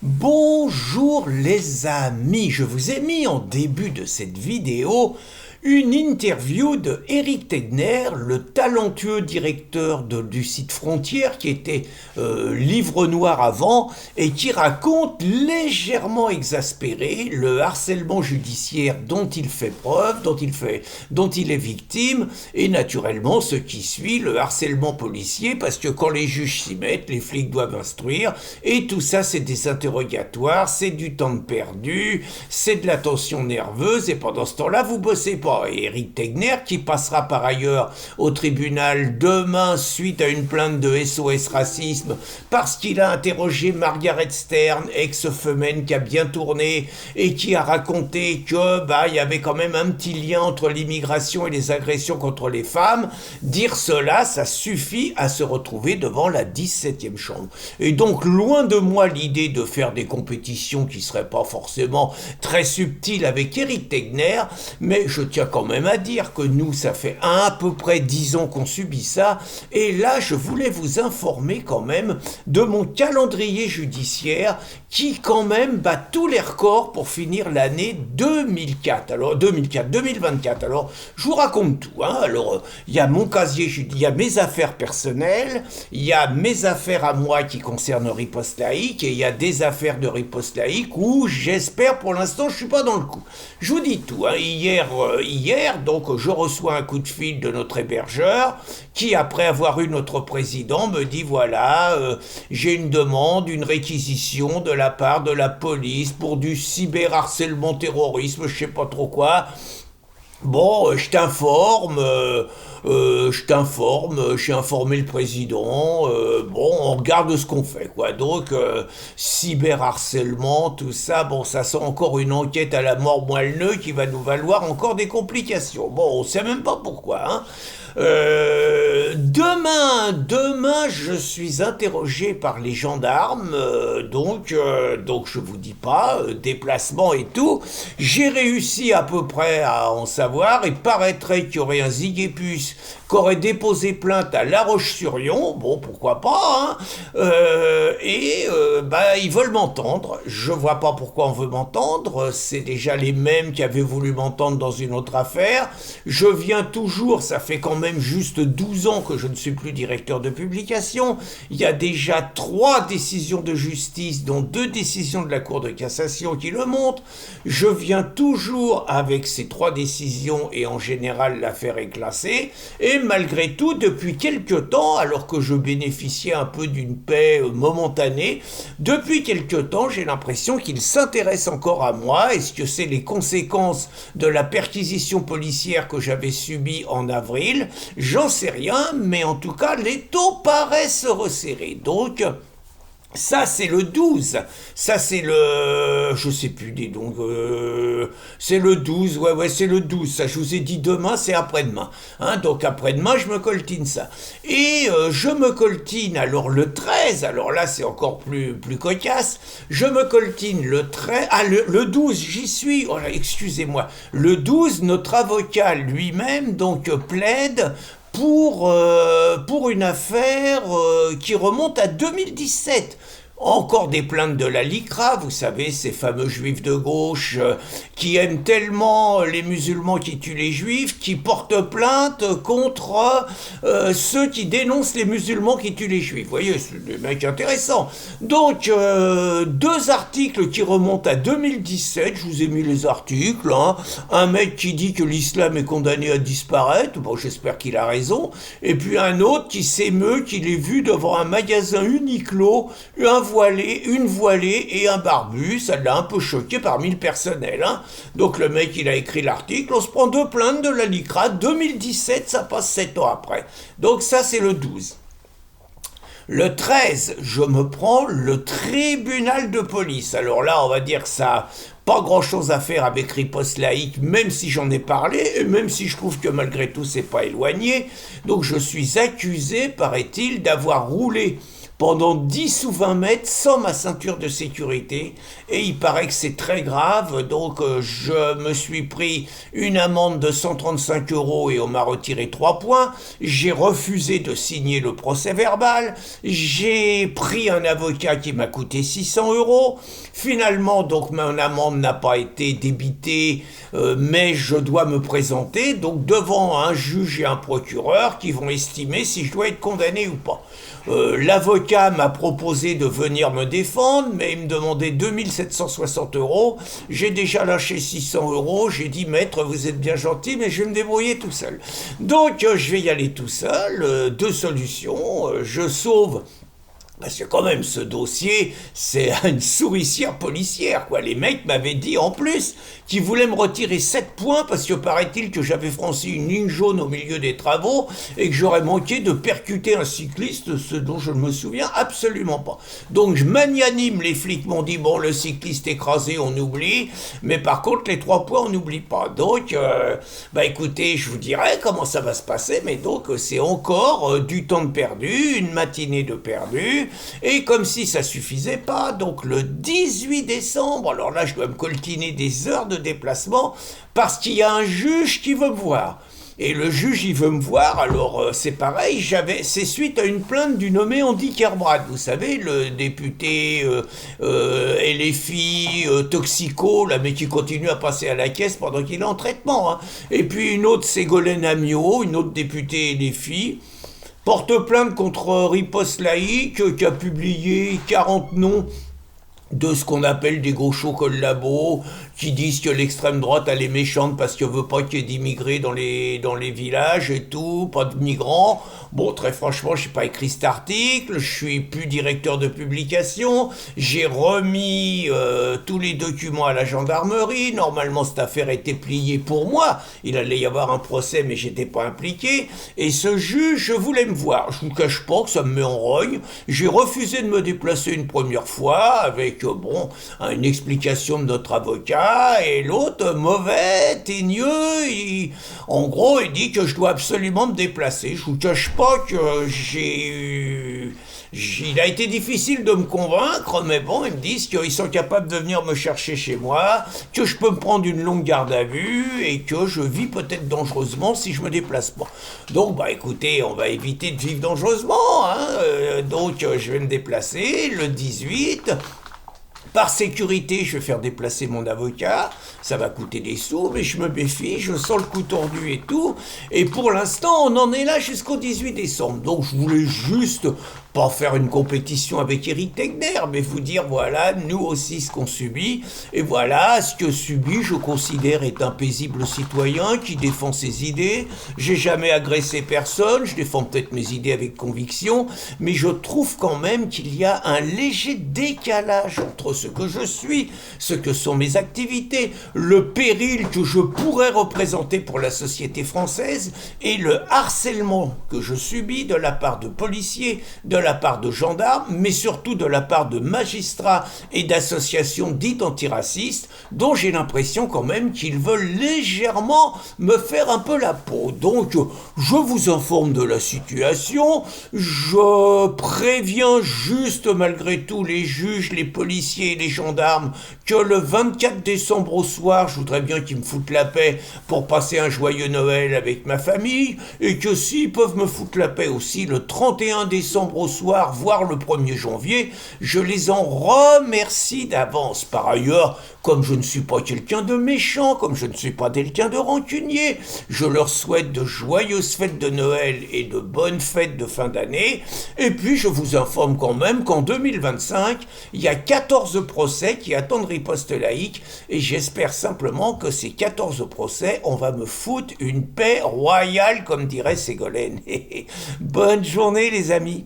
Bonjour les amis, je vous ai mis en début de cette vidéo une interview de Eric Tegner, le talentueux directeur du site Frontières qui était Livre Noir avant et qui raconte légèrement exaspéré le harcèlement judiciaire dont il fait preuve, dont il est victime et naturellement ce qui suit, le harcèlement policier parce que quand les juges s'y mettent, les flics doivent instruire et tout ça c'est des interrogatoires, c'est du temps perdu, c'est de la tension nerveuse et pendant ce temps-là vous bossez pas. Et Eric Tegner, qui passera par ailleurs au tribunal demain suite à une plainte de SOS Racisme parce qu'il a interrogé Margaret Stern, ex-Femen qui a bien tourné et qui a raconté que il y avait quand même un petit lien entre l'immigration et les agressions contre les femmes. Dire cela, ça suffit à se retrouver devant la 17e chambre. Et donc, loin de moi l'idée de faire des compétitions qui seraient pas forcément très subtiles avec Eric Tegner, mais je tiens quand même à dire que nous, ça fait à peu près 10 ans qu'on subit ça, et là, je voulais vous informer quand même de mon calendrier judiciaire qui quand même bat tous les records pour finir l'année 2024. Alors, je vous raconte tout, hein. Alors, il y a mon casier judiciaire, il y a mes affaires personnelles, il y a mes affaires à moi qui concernent Riposte Laïque, et il y a des affaires de Riposte Laïque où j'espère, pour l'instant, je suis pas dans le coup. Je vous dis tout, hein. Hier, donc, je reçois un coup de fil de notre hébergeur qui, après avoir eu notre président, me dit voilà, j'ai une demande, une réquisition de la part de la police pour du cyberharcèlement terrorisme, je sais pas trop quoi. Bon, je t'informe, j'ai informé le président, on regarde ce qu'on fait, quoi. Donc, cyberharcèlement, tout ça, bon, ça sent encore une enquête à la mort moelleux qui va nous valoir encore des complications. Bon, on sait même pas pourquoi, hein. Demain, je suis interrogé par les gendarmes, donc je vous dis pas, déplacement et tout. J'ai réussi à peu près à en savoir. Il paraîtrait qu'il y aurait un ziguépus qui aurait déposé plainte à La Roche-sur-Yon. Bon, pourquoi pas, hein. Ils veulent m'entendre. Je vois pas pourquoi on veut m'entendre. C'est déjà les mêmes qui avaient voulu m'entendre dans une autre affaire. Je viens toujours, ça fait quand même juste 12 ans que je ne suis plus directeur de publication. Il y a déjà 3 décisions de justice, dont 2 décisions de la Cour de cassation qui le montrent. Je viens toujours avec ces 3 décisions et en général l'affaire est classée. Et malgré tout, depuis quelque temps, alors que je bénéficiais un peu d'une paix momentanée, depuis quelque temps, j'ai l'impression qu'il s'intéresse encore à moi. Est-ce que c'est les conséquences de la perquisition policière que j'avais subie en avril? J'en sais rien, mais en tout cas, les taux paraissent se resserrer. Donc, ça, c'est le 12. Ça, c'est le... Je sais plus, dis donc... c'est le 12, ouais, c'est le 12. Ça, je vous ai dit demain, c'est après-demain. Hein, donc, après-demain, je me coltine ça. Et je me coltine, alors, le 13. Alors là, c'est encore plus cocasse. Je me coltine le 13... Ah, le 12, j'y suis. Oh là, excusez-moi. Le 12, notre avocat lui-même, donc, plaide pour une affaire qui remonte à 2017. Encore des plaintes de la LICRA, vous savez, ces fameux juifs de gauche qui aiment tellement les musulmans qui tuent les juifs, qui portent plainte contre ceux qui dénoncent les musulmans qui tuent les juifs. Vous voyez, c'est des mecs intéressants. Donc, 2 articles qui remontent à 2017, je vous ai mis les articles, hein. Un mec qui dit que l'islam est condamné à disparaître, bon, j'espère qu'il a raison, et puis un autre qui s'émeut qu'il est vu devant un magasin Uniqlo, une voilée et un barbu. Ça l'a un peu choqué parmi le personnel, hein. Donc le mec, il a écrit l'article, on se prend 2 plaintes de la LICRA, 2017, ça passe 7 ans après. Donc ça, c'est le 12. Le 13, je me prends le tribunal de police. Alors là, on va dire que ça n'a pas grand-chose à faire avec Riposte Laïque, même si j'en ai parlé, et même si je trouve que malgré tout, c'est pas éloigné. Donc je suis accusé, paraît-il, d'avoir roulé pendant 10 ou 20 mètres sans ma ceinture de sécurité. Et il paraît que c'est très grave, donc je me suis pris une amende de 135 € et on m'a retiré 3 points. J'ai refusé de signer le procès verbal. J'ai pris un avocat qui m'a coûté 600 €. Finalement, donc, mon amende n'a pas été débitée, mais je dois me présenter donc devant un juge et un procureur qui vont estimer si je dois être condamné ou pas. L'avocat m'a proposé de venir me défendre, mais il me demandait 2760 €. J'ai déjà lâché 600 €. J'ai dit, maître, vous êtes bien gentil, mais je vais me débrouiller tout seul. Donc, je vais y aller tout seul. Deux solutions. Je sauve. Parce que quand même, ce dossier, c'est une souricière policière, quoi. Les mecs m'avaient dit, en plus, qu'ils voulaient me retirer 7 points parce que paraît-il que j'avais franchi une ligne jaune au milieu des travaux et que j'aurais manqué de percuter un cycliste, ce dont je ne me souviens absolument pas. Donc, je magnanime, les flics m'ont dit, bon, le cycliste écrasé, on oublie, mais par contre, les 3 points, on n'oublie pas. Donc, écoutez, je vous dirai comment ça va se passer, mais donc, c'est encore du temps de perdu, une matinée de perdu. Et comme si ça suffisait pas, donc le 18 décembre, alors là je dois me coltiner des heures de déplacement parce qu'il y a un juge qui veut me voir. Et le juge, il veut me voir, alors c'est pareil, c'est suite à une plainte du nommé Andy Kerbrad, vous savez, le député LFI, toxico, là, mais qui continue à passer à la caisse pendant qu'il est en traitement. Hein. Et puis une autre, Ségolène Amiot, une autre députée LFI, porte plainte contre Riposte Laïque qui a publié 40 noms de ce qu'on appelle des gauchos collabos, qui disent que l'extrême droite elle est méchante parce qu'elle veut pas qu'il y ait d'immigrés dans les villages et tout, pas de migrants. Bon, très franchement, je n'ai pas écrit cet article, je suis plus directeur de publication, j'ai remis tous les documents à la gendarmerie, normalement cette affaire était pliée pour moi, il allait y avoir un procès mais j'étais pas impliqué, et ce juge voulait me voir, je vous cache pas que ça me met en rogne, j'ai refusé de me déplacer une première fois avec une explication de notre avocat, et l'autre, mauvais, teigneux, en gros, il dit que je dois absolument me déplacer. Je vous cache pas que il a été difficile de me convaincre, mais bon, ils me disent qu'ils sont capables de venir me chercher chez moi, que je peux me prendre une longue garde à vue, et que je vis peut-être dangereusement si je me déplace pas. Donc, écoutez, on va éviter de vivre dangereusement, hein. Donc, je vais me déplacer le 18. Par sécurité, je vais faire déplacer mon avocat, ça va coûter des sous, mais je me méfie, je sens le coup tordu et tout, et pour l'instant, on en est là jusqu'au 18 décembre, donc je voulais juste pas faire une compétition avec Éric Tegner, mais vous dire, voilà, nous aussi ce qu'on subit, et voilà, ce que subit, je considère, est un paisible citoyen qui défend ses idées. J'ai jamais agressé personne, je défends peut-être mes idées avec conviction, mais je trouve quand même qu'il y a un léger décalage entre ce que je suis, ce que sont mes activités, le péril que je pourrais représenter pour la société française, et le harcèlement que je subis de la part de policiers, de la part de gendarmes, mais surtout de la part de magistrats et d'associations dites antiracistes, dont j'ai l'impression quand même qu'ils veulent légèrement me faire un peu la peau. Donc, je vous informe de la situation, je préviens juste malgré tout les juges, les policiers et les gendarmes que le 24 décembre au soir, je voudrais bien qu'ils me foutent la paix pour passer un joyeux Noël avec ma famille, et que s'ils peuvent me foutre la paix aussi le 31 décembre au soir, voire le 1er janvier, je les en remercie d'avance. Par ailleurs, comme je ne suis pas quelqu'un de méchant, comme je ne suis pas quelqu'un de rancunier, je leur souhaite de joyeuses fêtes de Noël et de bonnes fêtes de fin d'année. Et puis, je vous informe quand même qu'en 2025, il y a 14 procès qui attendent Riposte Laïque, et j'espère simplement que ces 14 procès, on va me foutre une paix royale, comme dirait Ségolène. Bonne journée, les amis.